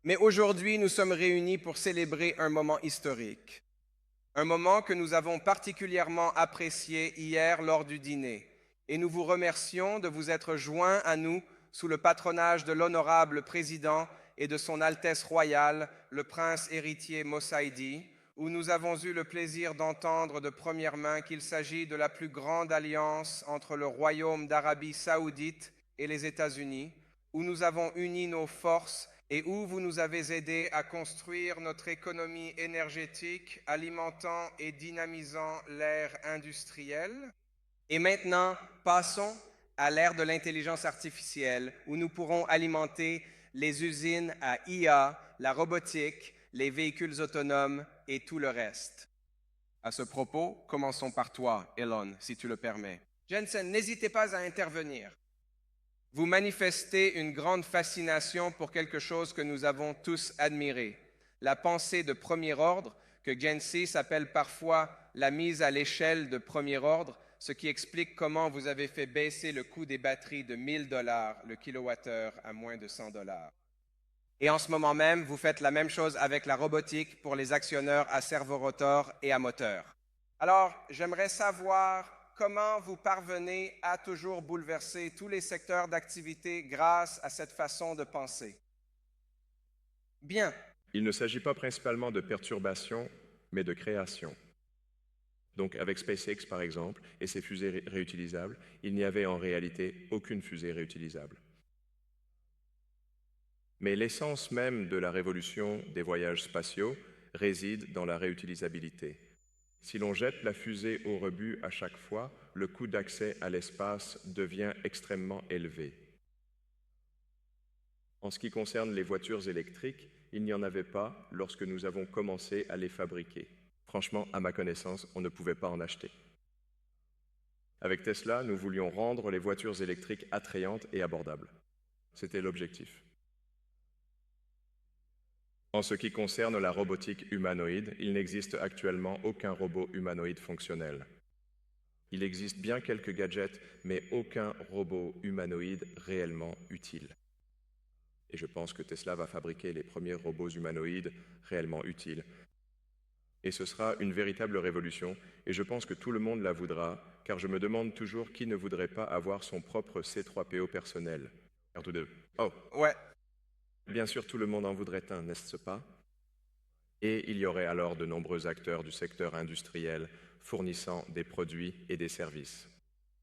Mais aujourd'hui, nous sommes réunis pour célébrer un moment historique. Un moment que nous avons particulièrement apprécié hier lors du dîner. Et nous vous remercions de vous être joints à nous sous le patronage de l'honorable président et de son Altesse royale, le prince héritier Mossaïdi, où nous avons eu le plaisir d'entendre de première main qu'il s'agit de la plus grande alliance entre le Royaume d'Arabie saoudite et les États-Unis, où nous avons uni nos forces et où vous nous avez aidés à construire notre économie énergétique, alimentant et dynamisant l'ère industrielle. Et maintenant, passons à l'ère de l'intelligence artificielle, où nous pourrons alimenter les usines à IA, la robotique, les véhicules autonomes et tout le reste. À ce propos, commençons par toi, Elon, si tu le permets. Jensen, n'hésitez pas à intervenir. Vous manifestez une grande fascination pour quelque chose que nous avons tous admiré, la pensée de premier ordre, que Gen-C s'appelle parfois la mise à l'échelle de premier ordre, ce qui explique comment vous avez fait baisser le coût des batteries de 1 000 $ le kilowattheure à moins de 100 $. Et en ce moment même, vous faites la même chose avec la robotique pour les actionneurs à servorotor et à moteur. Alors, j'aimerais savoir comment vous parvenez à toujours bouleverser tous les secteurs d'activité grâce à cette façon de penser. Bien. Il ne s'agit pas principalement de perturbation, mais de création. Donc avec SpaceX par exemple, et ses fusées réutilisables, il n'y avait en réalité aucune fusée réutilisable. Mais l'essence même de la révolution des voyages spatiaux réside dans la réutilisabilité. Si l'on jette la fusée au rebut à chaque fois, le coût d'accès à l'espace devient extrêmement élevé. En ce qui concerne les voitures électriques, il n'y en avait pas lorsque nous avons commencé à les fabriquer. Franchement, à ma connaissance, on ne pouvait pas en acheter. Avec Tesla, nous voulions rendre les voitures électriques attrayantes et abordables. C'était l'objectif. En ce qui concerne la robotique humanoïde, il n'existe actuellement aucun robot humanoïde fonctionnel. Il existe bien quelques gadgets, mais aucun robot humanoïde réellement utile. Et je pense que Tesla va fabriquer les premiers robots humanoïdes réellement utiles. Et ce sera une véritable révolution, et je pense que tout le monde la voudra, car je me demande toujours qui ne voudrait pas avoir son propre C3PO personnel. R2D2. Oh, Ouais. bien sûr, tout le monde en voudrait un, n'est-ce pas? Et il y aurait alors de nombreux acteurs du secteur industriel fournissant des produits et des services.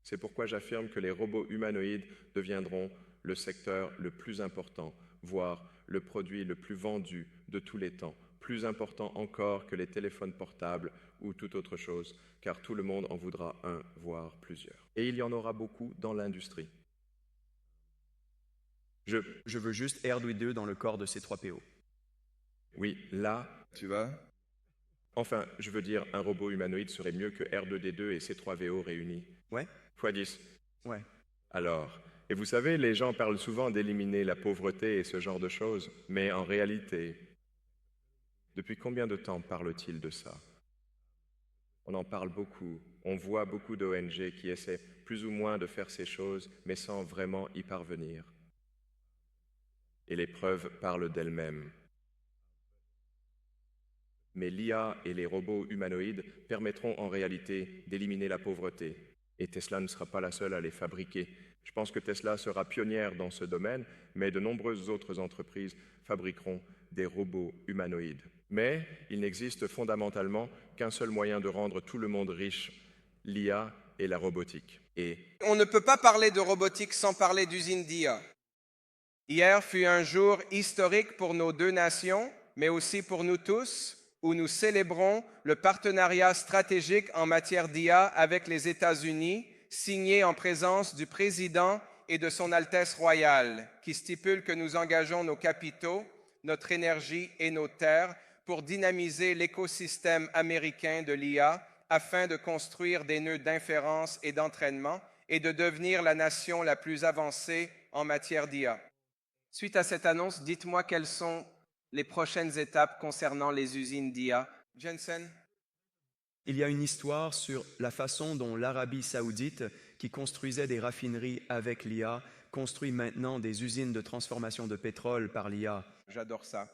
C'est pourquoi j'affirme que les robots humanoïdes deviendront le secteur le plus important, voire le produit le plus vendu de tous les temps, plus important encore que les téléphones portables ou toute autre chose, car tout le monde en voudra un, voire plusieurs. Et il y en aura beaucoup dans l'industrie. Je veux juste R2D2 dans le corps de C3PO. Oui, là, Tu vas? enfin, je veux dire, un robot humanoïde serait mieux que R2D2 et C3VO réunis. Ouais? x10. Ouais. Alors, et vous savez, les gens parlent souvent d'éliminer la pauvreté et ce genre de choses, mais en réalité, depuis combien de temps parle-t-il de ça? On en parle beaucoup, on voit beaucoup d'ONG qui essaient plus ou moins de faire ces choses, mais sans vraiment y parvenir. Et les preuves parlent d'elles-mêmes. Mais l'IA et les robots humanoïdes permettront en réalité d'éliminer la pauvreté. Et Tesla ne sera pas la seule à les fabriquer. Je pense que Tesla sera pionnière dans ce domaine, mais de nombreuses autres entreprises fabriqueront des robots humanoïdes. Mais il n'existe fondamentalement qu'un seul moyen de rendre tout le monde riche, l'IA et la robotique. Et On ne peut pas parler de robotique sans parler d'usine d'IA. Hier fut un jour historique pour nos deux nations, mais aussi pour nous tous, où nous célébrons le partenariat stratégique en matière d'IA avec les États-Unis, signé en présence du président et de son Altesse royale, qui stipule que nous engageons nos capitaux, notre énergie et nos terres pour dynamiser l'écosystème américain de l'IA afin de construire des nœuds d'inférence et d'entraînement et de devenir la nation la plus avancée en matière d'IA. Suite à cette annonce, dites-moi quelles sont les prochaines étapes concernant les usines d'IA. Jensen? Il y a une histoire sur la façon dont l'Arabie saoudite, qui construisait des raffineries avec l'IA, construit maintenant des usines de transformation de pétrole par l'IA. J'adore ça.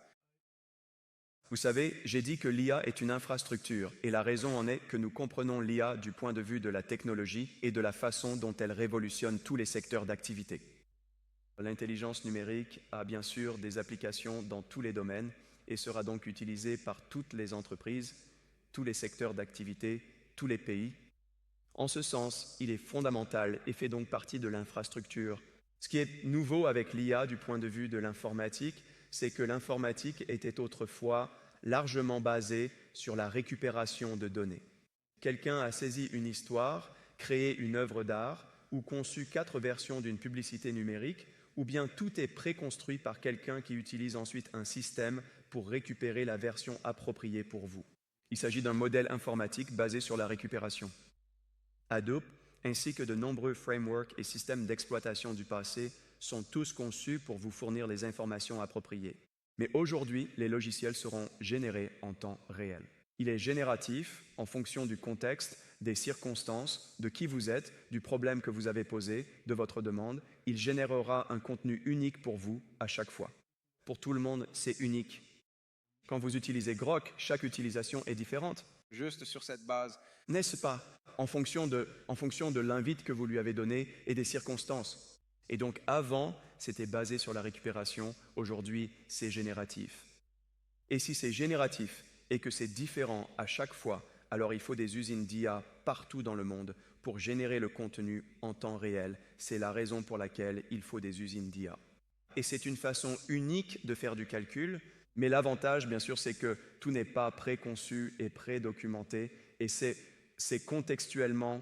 Vous savez, j'ai dit que l'IA est une infrastructure, et la raison en est que nous comprenons l'IA du point de vue de la technologie et de la façon dont elle révolutionne tous les secteurs d'activité. L'intelligence numérique a bien sûr des applications dans tous les domaines et sera donc utilisée par toutes les entreprises, tous les secteurs d'activité, tous les pays. En ce sens, il est fondamental et fait donc partie de l'infrastructure. Ce qui est nouveau avec l'IA du point de vue de l'informatique, c'est que l'informatique était autrefois largement basée sur la récupération de données. Quelqu'un a saisi une histoire, créé une œuvre d'art ou conçu 4 versions d'une publicité numérique, ou bien tout est préconstruit par quelqu'un qui utilise ensuite un système pour récupérer la version appropriée pour vous. Il s'agit d'un modèle informatique basé sur la récupération. Hadoop, ainsi que de nombreux frameworks et systèmes d'exploitation du passé, sont tous conçus pour vous fournir les informations appropriées. Mais aujourd'hui, les logiciels seront générés en temps réel. Il est génératif en fonction du contexte, des circonstances, de qui vous êtes, du problème que vous avez posé, de votre demande. Il générera un contenu unique pour vous à chaque fois. Pour tout le monde, c'est unique. Quand vous utilisez Grok, chaque utilisation est différente. Juste sur cette base. N'est-ce pas? En fonction de l'invite que vous lui avez donné et des circonstances. Et donc avant, c'était basé sur la récupération. Aujourd'hui, c'est génératif. Et si c'est génératif et que c'est différent à chaque fois, alors il faut des usines d'IA partout dans le monde pour générer le contenu en temps réel. C'est la raison pour laquelle il faut des usines d'IA. Et c'est une façon unique de faire du calcul, mais l'avantage, bien sûr, c'est que tout n'est pas préconçu et prédocumenté, et c'est contextuellement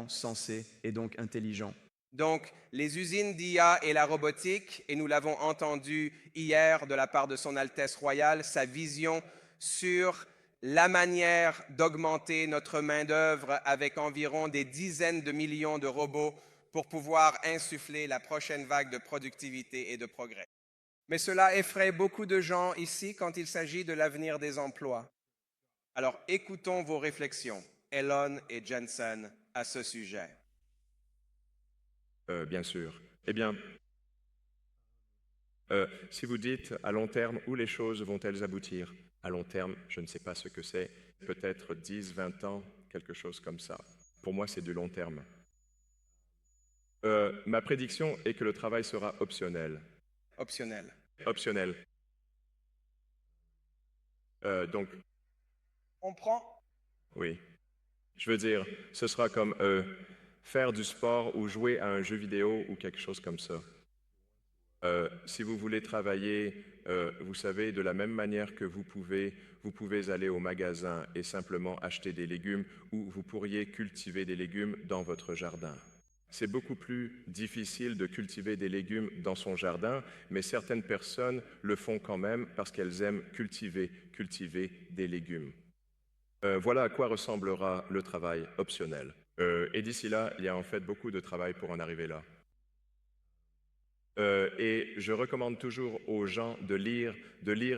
sensé et donc intelligent. Donc, les usines d'IA et la robotique, et nous l'avons entendu hier de la part de Son Altesse Royale, sa vision sur la manière d'augmenter notre main-d'œuvre avec environ des dizaines de millions de robots pour pouvoir insuffler la prochaine vague de productivité et de progrès. Mais cela effraie beaucoup de gens ici quand il s'agit de l'avenir des emplois. Alors écoutons vos réflexions, Elon et Jensen, à ce sujet. Bien sûr. Eh bien, si vous dites à long terme, où les choses vont-elles aboutir? À long terme, je ne sais pas ce que c'est, peut-être 10, 20 ans, quelque chose comme ça. Pour moi, c'est du long terme. Ma prédiction est que le travail sera optionnel. Optionnel. Optionnel. Donc, On prend. oui. Je veux dire, ce sera comme faire du sport ou jouer à un jeu vidéo ou quelque chose comme ça. Si vous voulez travailler, vous savez, de la même manière que vous pouvez aller au magasin et simplement acheter des légumes, ou vous pourriez cultiver des légumes dans votre jardin. C'est beaucoup plus difficile de cultiver des légumes dans son jardin, mais certaines personnes le font quand même parce qu'elles aiment cultiver des légumes. Voilà à quoi ressemblera le travail optionnel. Et d'ici là, il y a en fait beaucoup de travail pour en arriver là. Et je recommande toujours aux gens de lire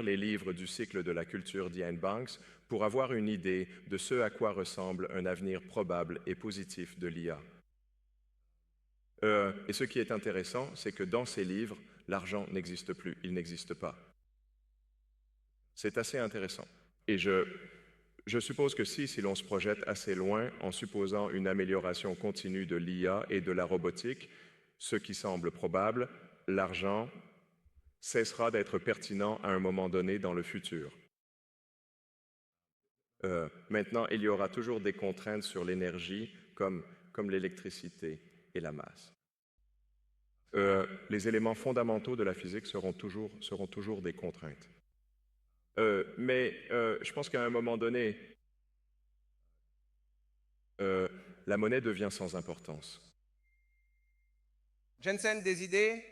les livres du cycle de la culture d'Ian Banks pour avoir une idée de ce à quoi ressemble un avenir probable et positif de l'IA. Et ce qui est intéressant, c'est que dans ces livres, l'argent n'existe plus, il n'existe pas. C'est assez intéressant. Et je suppose que si l'on se projette assez loin en supposant une amélioration continue de l'IA et de la robotique, ce qui semble probable, l'argent cessera d'être pertinent à un moment donné dans le futur. Maintenant, il y aura toujours des contraintes sur l'énergie, comme l'électricité et la masse. Les éléments fondamentaux de la physique seront toujours des contraintes. Mais je pense qu'à un moment donné, la monnaie devient sans importance. Jensen, des idées?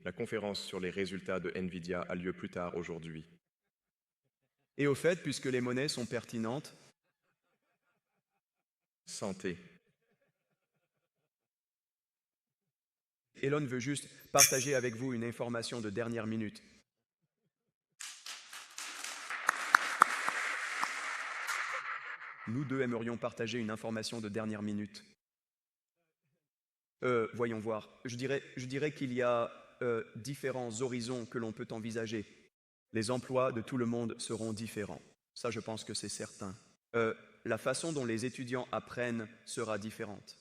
La conférence sur les résultats de NVIDIA a lieu plus tard aujourd'hui. Et au fait, puisque les monnaies sont pertinentes, Santé. Elon veut juste partager avec vous une information de dernière minute. Nous deux aimerions partager une information de dernière minute. Voyons voir. Je dirais qu'il y a différents horizons que l'on peut envisager. Les emplois de tout le monde seront différents. Ça, je pense que c'est certain. La façon dont les étudiants apprennent sera différente.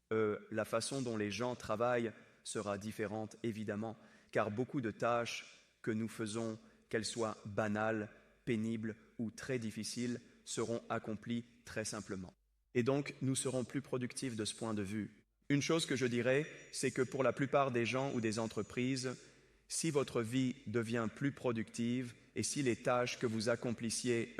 La façon dont les gens travaillent sera différente, évidemment, car beaucoup de tâches que nous faisons, qu'elles soient banales, pénibles ou très difficiles, seront accomplies très simplement. Et donc, nous serons plus productifs de ce point de vue. Une chose que je dirais, c'est que pour la plupart des gens ou des entreprises, si votre vie devient plus productive et si les tâches que vous accomplissiez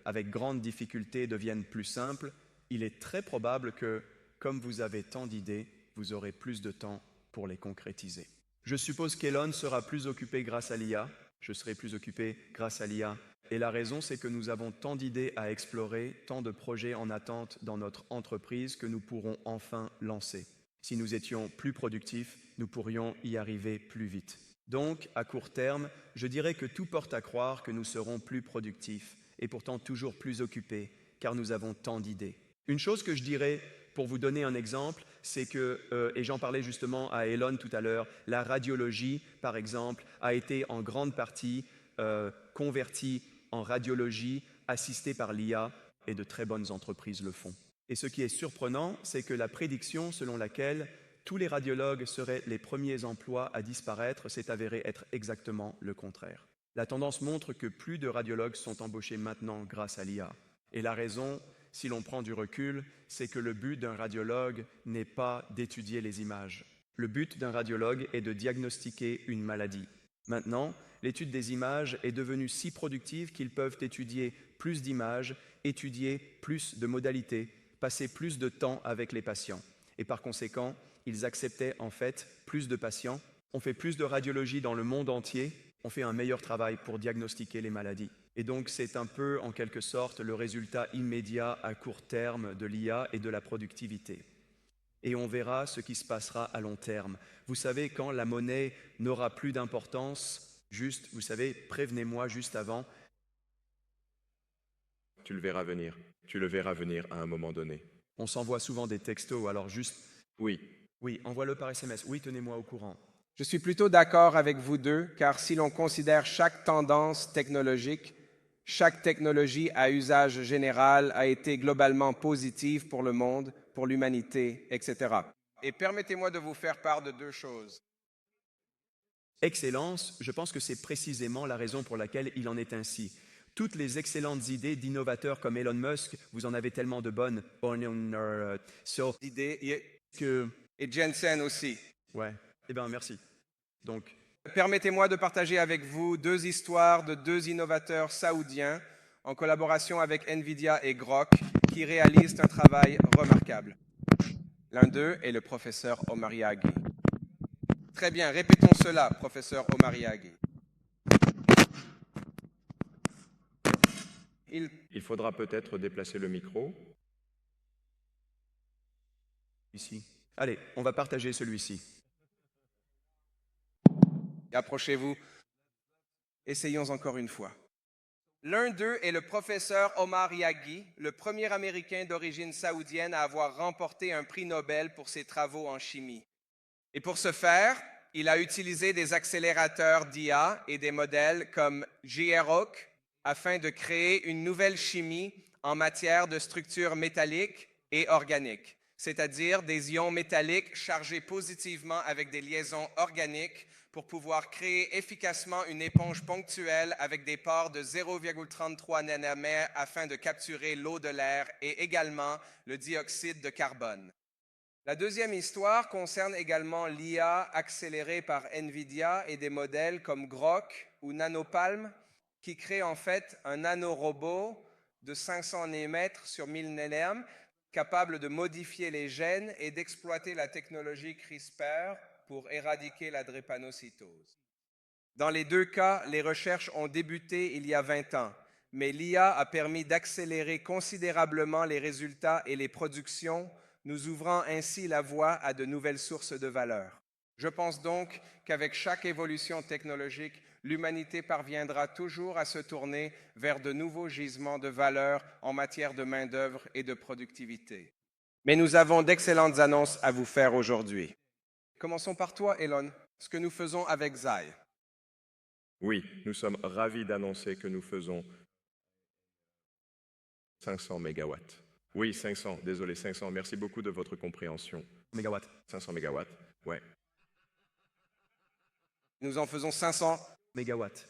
avec grande difficulté deviennent plus simples, il est très probable que, comme vous avez tant d'idées, vous aurez plus de temps pour les concrétiser. Je suppose qu'Elon sera plus occupé grâce à l'IA, je serai plus occupé grâce à l'IA. Et la raison, c'est que nous avons tant d'idées à explorer, tant de projets en attente dans notre entreprise que nous pourrons enfin lancer. Si nous étions plus productifs, nous pourrions y arriver plus vite. Donc, à court terme, je dirais que tout porte à croire que nous serons plus productifs et pourtant toujours plus occupés, car nous avons tant d'idées. Une chose que je dirais, pour vous donner un exemple, c'est que, et j'en parlais justement à Elon tout à l'heure, la radiologie, par exemple, a été en grande partie convertie en radiologie assistée par l'IA, et de très bonnes entreprises le font. Et ce qui est surprenant, c'est que la prédiction selon laquelle tous les radiologues seraient les premiers emplois à disparaître s'est avérée être exactement le contraire. La tendance montre que plus de radiologues sont embauchés maintenant grâce à l'IA. Et la raison, si l'on prend du recul, c'est que le but d'un radiologue n'est pas d'étudier les images. Le but d'un radiologue est de diagnostiquer une maladie. Maintenant, l'étude des images est devenue si productive qu'ils peuvent étudier plus d'images, étudier plus de modalités, passer plus de temps avec les patients. Et par conséquent, ils acceptaient en fait plus de patients. On fait plus de radiologie dans le monde entier. On fait un meilleur travail pour diagnostiquer les maladies. Et donc, c'est un peu, en quelque sorte, le résultat immédiat à court terme de l'IA et de la productivité. Et on verra ce qui se passera à long terme. Vous savez, quand la monnaie n'aura plus d'importance, juste, vous savez, prévenez-moi juste avant. Tu le verras venir. Tu le verras venir à un moment donné. On s'envoie souvent des textos, alors juste... Oui. Oui, envoie-le par SMS. Oui, tenez-moi au courant. Je suis plutôt d'accord avec vous deux, car si l'on considère chaque tendance technologique, chaque technologie à usage général a été globalement positive pour le monde, pour l'humanité, etc. Et permettez-moi de vous faire part de deux choses. Excellence, je pense que c'est précisément la raison pour laquelle il en est ainsi. Toutes les excellentes idées d'innovateurs comme Elon Musk, vous en avez tellement de bonnes. Et Jensen aussi. Ouais, eh bien merci. Donc, permettez-moi de partager avec vous deux histoires de deux innovateurs saoudiens en collaboration avec NVIDIA et Grok qui réalisent un travail remarquable. L'un d'eux est le professeur Omar Yaghi. Très bien, répétons cela, professeur Omar Yaghi. Il faudra peut-être déplacer le micro. Ici. Allez, on va partager celui-ci. Approchez-vous. Essayons encore une fois. L'un d'eux est le professeur Omar Yaghi, le premier Américain d'origine saoudienne à avoir remporté un prix Nobel pour ses travaux en chimie. Et pour ce faire, il a utilisé des accélérateurs d'IA et des modèles comme GROC afin de créer une nouvelle chimie en matière de structures métalliques et organiques, c'est-à-dire des ions métalliques chargés positivement avec des liaisons organiques pour pouvoir créer efficacement une éponge ponctuelle avec des pores de 0,33 nanomètres afin de capturer l'eau de l'air et également le dioxyde de carbone. La deuxième histoire concerne également l'IA accélérée par NVIDIA et des modèles comme Grok ou Nanopalm qui créent en fait un nanorobot de 500 nanomètres sur 1000 nanomètres capable de modifier les gènes et d'exploiter la technologie CRISPR pour éradiquer la drépanocytose. Dans les deux cas, les recherches ont débuté il y a 20 ans, mais l'IA a permis d'accélérer considérablement les résultats et les productions, nous ouvrant ainsi la voie à de nouvelles sources de valeur. Je pense donc qu'avec chaque évolution technologique, l'humanité parviendra toujours à se tourner vers de nouveaux gisements de valeur en matière de main-d'œuvre et de productivité. Mais nous avons d'excellentes annonces à vous faire aujourd'hui. Commençons par toi, Elon. Ce que nous faisons avec Zai. Oui, nous sommes ravis d'annoncer que nous faisons 500 mégawatts. Oui, 500, désolé, 500. Merci beaucoup de votre compréhension. Mégawatts. 500 mégawatts, ouais. Nous en faisons 500. Mégawatts.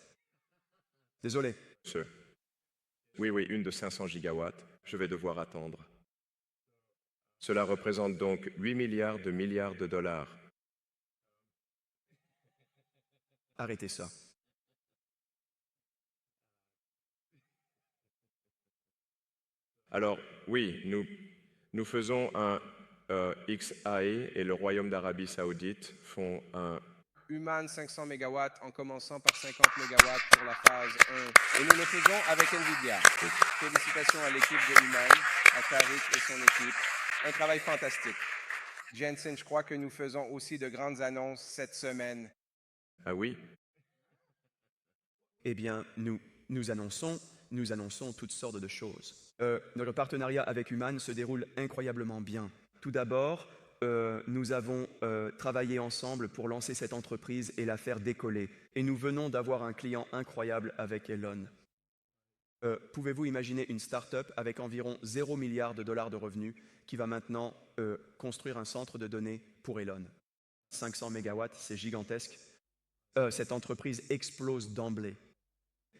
Désolé. Ce. Oui, oui, une de 500 gigawatts. Je vais devoir attendre. Cela représente donc 8 milliards de dollars. Arrêtez ça. Alors, oui, nous faisons un XAE et le Royaume d'Arabie Saoudite font un... Human 500 MW en commençant par 50 MW pour la phase 1. Et nous le faisons avec NVIDIA. Félicitations à l'équipe de Human, à Tariq et son équipe. Un travail fantastique. Jensen, je crois que nous faisons aussi de grandes annonces cette semaine. Ah oui? Eh bien, nous annonçons toutes sortes de choses. Notre partenariat avec Human se déroule incroyablement bien. Tout d'abord, nous avons travaillé ensemble pour lancer cette entreprise et la faire décoller. Et nous venons d'avoir un client incroyable avec Elon. Pouvez-vous imaginer une start-up avec environ 0 milliard de dollars de revenus qui va maintenant construire un centre de données pour Elon? 500 mégawatts, c'est gigantesque. Cette entreprise explose d'emblée.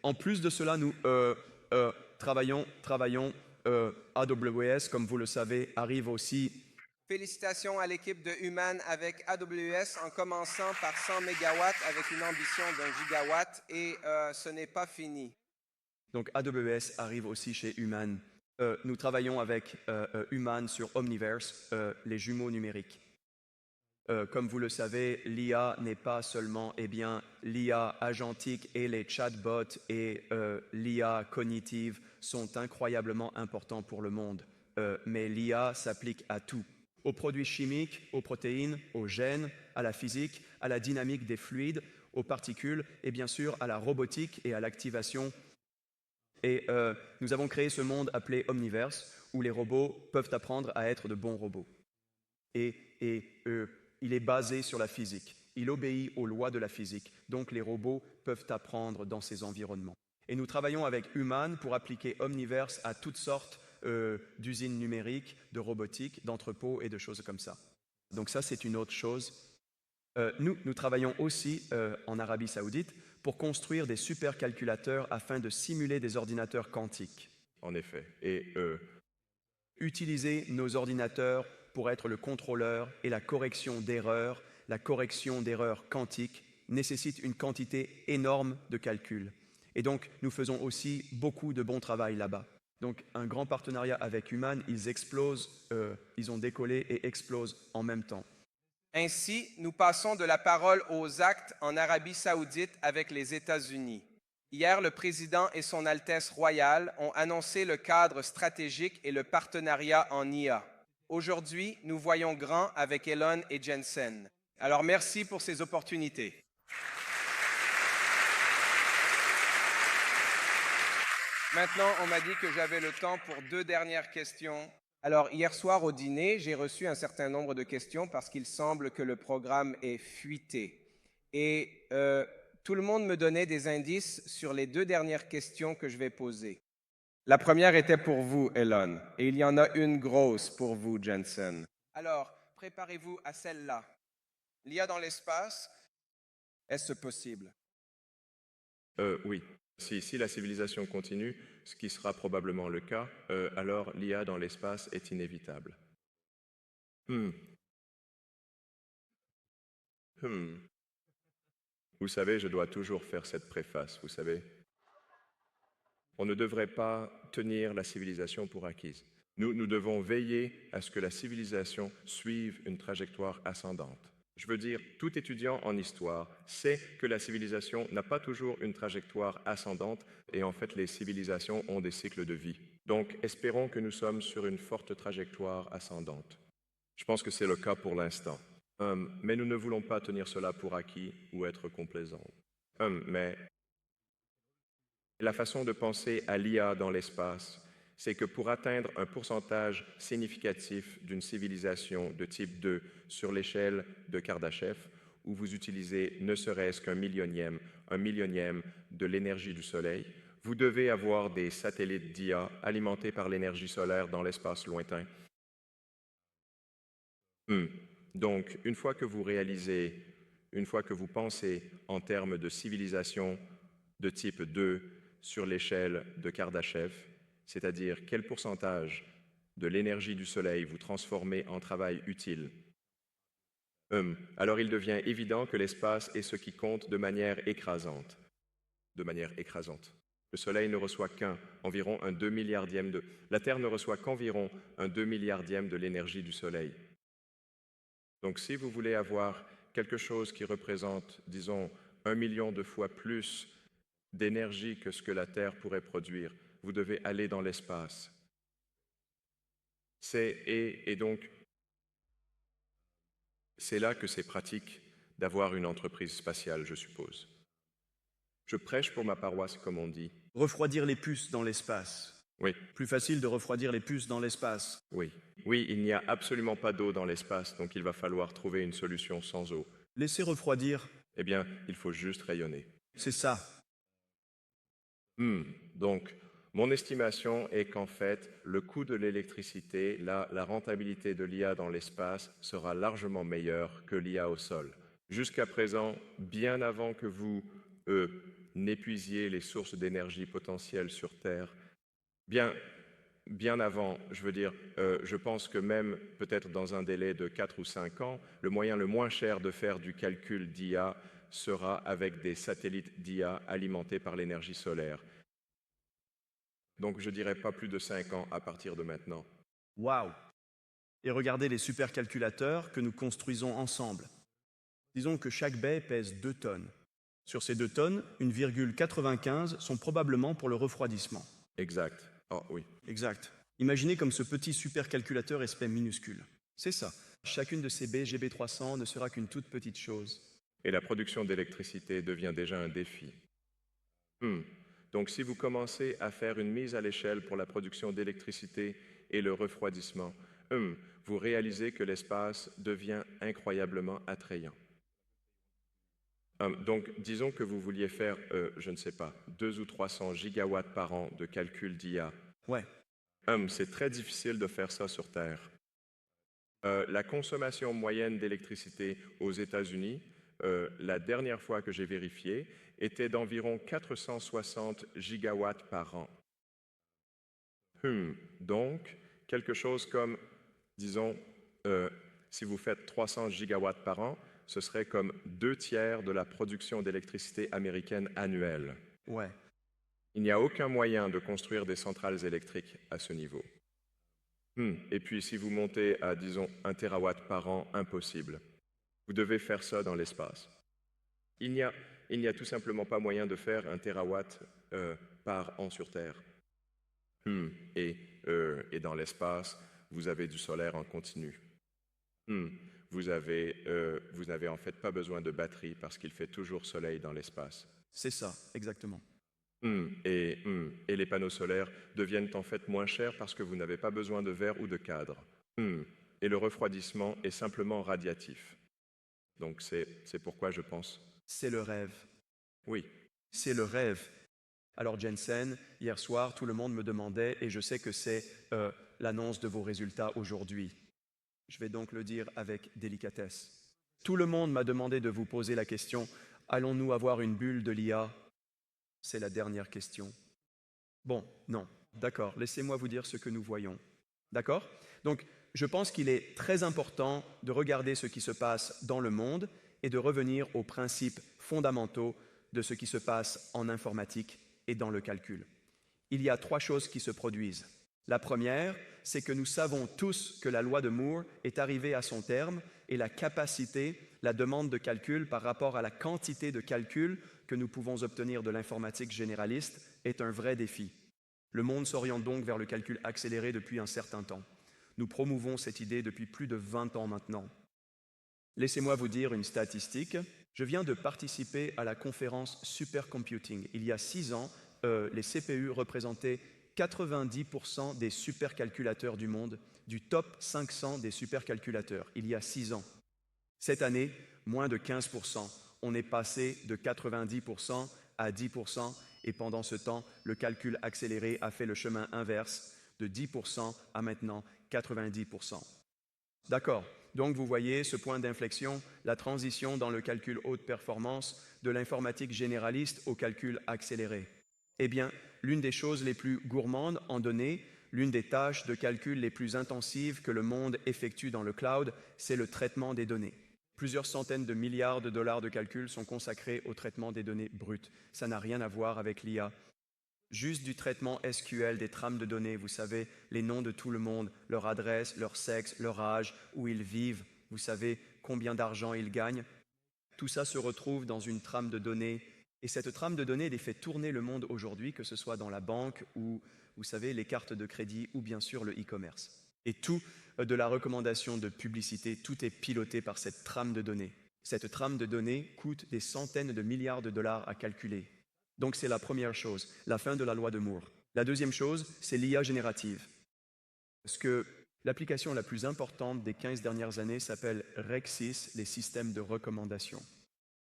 En plus de cela, nous travaillons. AWS, comme vous le savez, arrive aussi. Félicitations à l'équipe de Human avec AWS en commençant par 100 MW avec une ambition d'1 gigawatt et ce n'est pas fini. Donc AWS arrive aussi chez Human. Nous travaillons avec Human sur Omniverse, les jumeaux numériques. Comme vous le savez, l'IA n'est pas seulement l'IA agentique et les chatbots et l'IA cognitive sont incroyablement importants pour le monde. Mais l'IA s'applique à tout, aux produits chimiques, aux protéines, aux gènes, à la physique, à la dynamique des fluides, aux particules et bien sûr à la robotique et à l'activation. Et nous avons créé ce monde appelé Omniverse où les robots peuvent apprendre à être de bons robots. Et il est basé sur la physique. Il obéit aux lois de la physique. Donc les robots peuvent apprendre dans ces environnements. Et nous travaillons avec Human pour appliquer Omniverse à toutes sortes d'usines numériques, de robotique, d'entrepôts et de choses comme ça. Donc ça, c'est une autre chose. Nous travaillons aussi en Arabie Saoudite pour construire des supercalculateurs afin de simuler des ordinateurs quantiques. En effet. Et utiliser nos ordinateurs pour être le contrôleur et la correction d'erreurs quantiques nécessite une quantité énorme de calculs. Et donc, nous faisons aussi beaucoup de bon travail là-bas. Donc, un grand partenariat avec Human, ils explosent, ils ont décollé et explosent en même temps. Ainsi, nous passons de la parole aux actes en Arabie Saoudite avec les États-Unis. Hier, le président et son Altesse royale ont annoncé le cadre stratégique et le partenariat en IA. Aujourd'hui, nous voyons grand avec Elon et Jensen. Alors, merci pour ces opportunités. Maintenant, on m'a dit que j'avais le temps pour 2 dernières questions. Alors, hier soir au dîner, j'ai reçu un certain nombre de questions parce qu'il semble que le programme est fuité. Et tout le monde me donnait des indices sur les 2 dernières questions que je vais poser. La première était pour vous, Elon, et il y en a une grosse pour vous, Jensen. Alors, préparez-vous à celle-là. L'IA dans l'espace, est-ce possible? Oui. Si la civilisation continue, ce qui sera probablement le cas, alors l'IA dans l'espace est inévitable. Vous savez, je dois toujours faire cette préface, vous savez. On ne devrait pas tenir la civilisation pour acquise. Nous devons veiller à ce que la civilisation suive une trajectoire ascendante. Je veux dire, tout étudiant en histoire sait que la civilisation n'a pas toujours une trajectoire ascendante et en fait les civilisations ont des cycles de vie. Donc espérons que nous sommes sur une forte trajectoire ascendante. Je pense que c'est le cas pour l'instant. Mais nous ne voulons pas tenir cela pour acquis ou être complaisants. Mais la façon de penser à l'IA dans l'espace, c'est que pour atteindre un pourcentage significatif d'une civilisation de type 2 sur l'échelle de Kardashev, où vous utilisez ne serait-ce qu'un millionième de l'énergie du Soleil, vous devez avoir des satellites d'IA alimentés par l'énergie solaire dans l'espace lointain. Donc, une fois que vous pensez en termes de civilisation de type 2 sur l'échelle de Kardashev, c'est-à-dire quel pourcentage de l'énergie du Soleil vous transformez en travail utile, alors il devient évident que l'espace est ce qui compte de manière écrasante. Le Soleil ne reçoit qu'environ un 2 milliardième de... La Terre ne reçoit qu'environ un 2 milliardième de l'énergie du Soleil. Donc si vous voulez avoir quelque chose qui représente, disons, 1 million de fois plus d'énergie que ce que la Terre pourrait produire, vous devez aller dans l'espace. Et donc, c'est là que c'est pratique d'avoir une entreprise spatiale, je suppose. Je prêche pour ma paroisse, comme on dit. Refroidir les puces dans l'espace. Oui, Plus facile de refroidir les puces dans l'espace. oui. Oui, il n'y a absolument pas d'eau dans l'espace, donc il va falloir trouver une solution sans eau. Laisser refroidir, Eh bien, il faut juste rayonner. c'est ça. Donc, mon estimation est qu'en fait, le coût de l'électricité, la rentabilité de l'IA dans l'espace sera largement meilleure que l'IA au sol. Jusqu'à présent, bien avant que vous n'épuisiez les sources d'énergie potentielles sur Terre, bien avant, je veux dire, je pense que même peut-être dans un délai de 4 ou 5 ans, le moyen le moins cher de faire du calcul d'IA sera avec des satellites d'IA alimentés par l'énergie solaire. Donc je dirais pas plus de 5 ans à partir de maintenant. Waouh! Et regardez les supercalculateurs que nous construisons ensemble. Disons que chaque baie pèse 2 tonnes. Sur ces 2 tonnes, 1,95 sont probablement pour le refroidissement. Exact. Oh oui. Exact. Imaginez comme ce petit supercalculateur est minuscule. C'est ça. Chacune de ces baies GB300 ne sera qu'une toute petite chose. Et la production d'électricité devient déjà un défi. Donc si vous commencez à faire une mise à l'échelle pour la production d'électricité et le refroidissement, vous réalisez que l'espace devient incroyablement attrayant. Donc disons que vous vouliez faire, je ne sais pas, 200 ou 300 gigawatts par an de calcul d'IA. Ouais. C'est très difficile de faire ça sur Terre. La consommation moyenne d'électricité aux États-Unis, la dernière fois que j'ai vérifié, était d'environ 460 gigawatts par an. Donc, quelque chose comme, disons, si vous faites 300 gigawatts par an, ce serait comme 2/3 de la production d'électricité américaine annuelle. Ouais. Il n'y a aucun moyen de construire des centrales électriques à ce niveau. Et puis, si vous montez à, disons, 1 terawatt par an, impossible. Vous devez faire ça dans l'espace. Il n'y a tout simplement pas moyen de faire 1 terawatt par an sur Terre. Et dans l'espace, vous avez du solaire en continu. Vous n'avez en fait pas besoin de batterie parce qu'il fait toujours soleil dans l'espace. C'est ça, exactement. Et les panneaux solaires deviennent en fait moins chers parce que vous n'avez pas besoin de verre ou de cadre. Et le refroidissement est simplement radiatif. Donc c'est pourquoi je pense... C'est le rêve. Oui. C'est le rêve. Alors Jensen, hier soir, tout le monde me demandait, et je sais que c'est l'annonce de vos résultats aujourd'hui. Je vais donc le dire avec délicatesse. Tout le monde m'a demandé de vous poser la question, allons-nous avoir une bulle de l'IA? C'est la dernière question. Bon, non. D'accord, laissez-moi vous dire ce que nous voyons. D'accord? Donc, je pense qu'il est très important de regarder ce qui se passe dans le monde et de revenir aux principes fondamentaux de ce qui se passe en informatique et dans le calcul. Il y a 3 choses qui se produisent. La première, c'est que nous savons tous que la loi de Moore est arrivée à son terme et la capacité, la demande de calcul par rapport à la quantité de calcul que nous pouvons obtenir de l'informatique généraliste est un vrai défi. Le monde s'oriente donc vers le calcul accéléré depuis un certain temps. Nous promouvons cette idée depuis plus de 20 ans maintenant. Laissez-moi vous dire une statistique. Je viens de participer à la conférence Supercomputing. Il y a 6 ans, les CPU représentaient 90% des supercalculateurs du monde, du top 500 des supercalculateurs, il y a 6 ans. Cette année, moins de 15%. On est passé de 90% à 10%, et pendant ce temps, le calcul accéléré a fait le chemin inverse, de 10% à maintenant 90%. D'accord, donc vous voyez ce point d'inflexion, la transition dans le calcul haute performance de l'informatique généraliste au calcul accéléré. Eh bien, l'une des choses les plus gourmandes en données, l'une des tâches de calcul les plus intensives que le monde effectue dans le cloud, c'est le traitement des données. Plusieurs centaines de milliards de dollars de calcul sont consacrés au traitement des données brutes. Ça n'a rien à voir avec l'IA. Juste du traitement SQL des trames de données, vous savez, les noms de tout le monde, leur adresse, leur sexe, leur âge, où ils vivent, vous savez combien d'argent ils gagnent. Tout ça se retrouve dans une trame de données. Et cette trame de données les fait tourner le monde aujourd'hui, que ce soit dans la banque ou, vous savez, les cartes de crédit ou bien sûr le e-commerce. Et tout, de la recommandation de publicité, tout est piloté par cette trame de données. Cette trame de données coûte des centaines de milliards de dollars à calculer. Donc c'est la première chose, la fin de la loi de Moore. La deuxième chose, c'est l'IA générative. Parce que l'application la plus importante des 15 dernières années s'appelle RecSys, les systèmes de recommandation.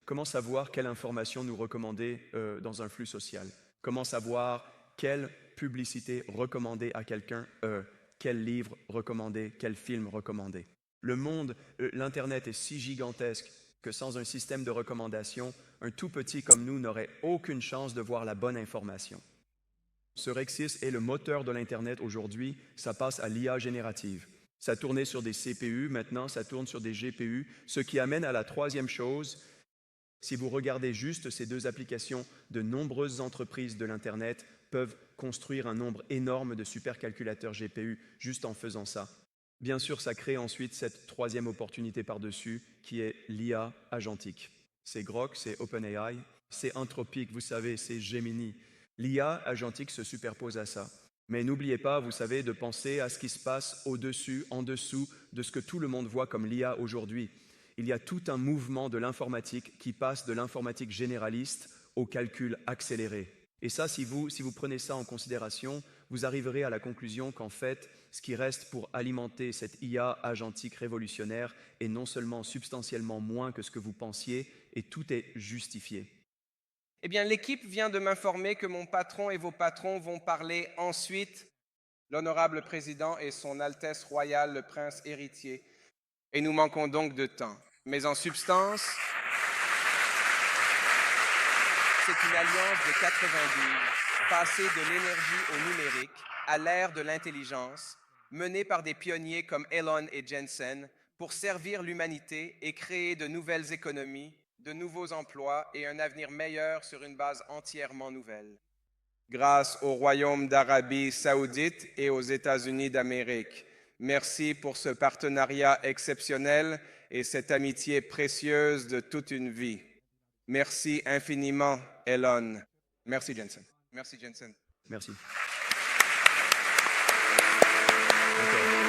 Comment savoir quelle information nous recommander dans un flux social? Comment savoir quelle publicité recommander à quelqu'un, quel livre recommander, quel film recommander? Le monde, l'Internet est si gigantesque que sans un système de recommandation, un tout petit comme nous n'aurait aucune chance de voir la bonne information. Ce RecSys est le moteur de l'Internet aujourd'hui, ça passe à l'IA générative. Ça tournait sur des CPU, maintenant ça tourne sur des GPU, ce qui amène à la troisième chose. Si vous regardez juste ces deux applications, de nombreuses entreprises de l'Internet peuvent construire un nombre énorme de supercalculateurs GPU juste en faisant ça. Bien sûr, ça crée ensuite cette troisième opportunité par-dessus qui est l'IA agentique. C'est Grok, c'est OpenAI, c'est Anthropic, vous savez, c'est Gemini. L'IA agentique se superpose à ça. Mais n'oubliez pas, vous savez, de penser à ce qui se passe au-dessus, en dessous de ce que tout le monde voit comme l'IA aujourd'hui. Il y a tout un mouvement de l'informatique qui passe de l'informatique généraliste au calcul accéléré. Et ça, si vous prenez ça en considération, vous arriverez à la conclusion qu'en fait, ce qui reste pour alimenter cette IA agentique révolutionnaire est non seulement substantiellement moins que ce que vous pensiez, et tout est justifié. Eh bien, l'équipe vient de m'informer que mon patron et vos patrons vont parler ensuite, l'honorable président et son Altesse royale, le prince héritier. Et nous manquons donc de temps. Mais en substance, c'est une alliance de 92, passée de l'énergie au numérique, à l'ère de l'intelligence, menée par des pionniers comme Elon et Jensen, pour servir l'humanité et créer de nouvelles économies, de nouveaux emplois et un avenir meilleur sur une base entièrement nouvelle. Grâce au Royaume d'Arabie saoudite et aux États-Unis d'Amérique, merci pour ce partenariat exceptionnel et cette amitié précieuse de toute une vie. Merci infiniment, Elon. Merci, Jensen. Merci, Jensen. Merci. Okay.